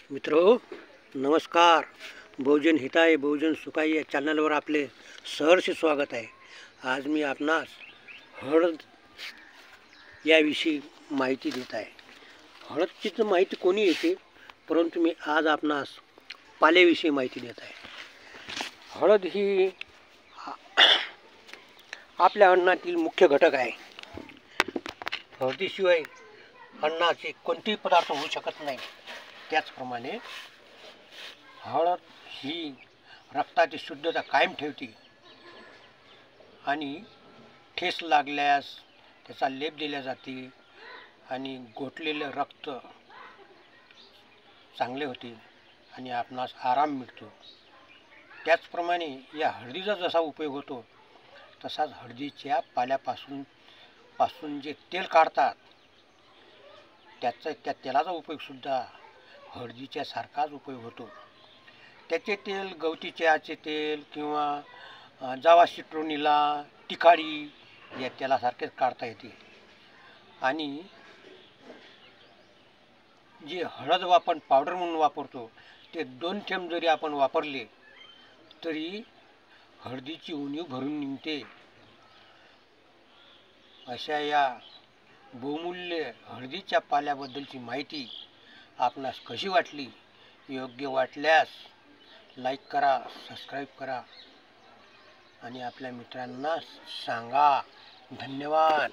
मित्रो नमस्कार. बहुजन हिताय बहुजन सुखाय या चॅनलवर आपले सहर्ष स्वागत आहे. आज मी आपणास हळद याविषयी माहिती देत आहे. हळदची तर माहिती कोणी येते, परंतु मी आज आपणास पाल्याविषयी माहिती देत आहे. हळद ही आपल्या अन्नातील मुख्य घटक आहे. हळदीशिवाय अन्नाचे कोणतेही पदार्थ होऊ शकत नाही. त्याचप्रमाणे हळद ही रक्ताची शुद्धता कायम ठेवते आणि ठेस लागल्यास त्याचा लेप दिला जाते आणि गोठलेले रक्त चांगले होते आणि आपणास आराम मिळतो. त्याचप्रमाणे या हळदीचा जसा उपयोग होतो तसाच हळदीच्या पाल्यापासून जे तेल काढतात त्या तेलाचा उपयोगसुद्धा हळदीच्या सारखाच उपयोग होतो. त्याचे तेल गवती चहाचे तेल किंवा जावा सिट्रोनिला तिखाडी या तेलासारखेच काढता येते. आणि जे हळद आपण पावडर म्हणून वापरतो ते 2 थेंब जरी आपण वापरले तरी हळदीची उणीव भरून निघते. अशा या बहुमूल्य हळदीच्या पाल्याबद्दलची माहिती आपणास कशी वाटली? योग्य वाटल्यास लाईक करा, सबस्क्राईब करा आणि आपल्या मित्रांना सांगा. धन्यवाद.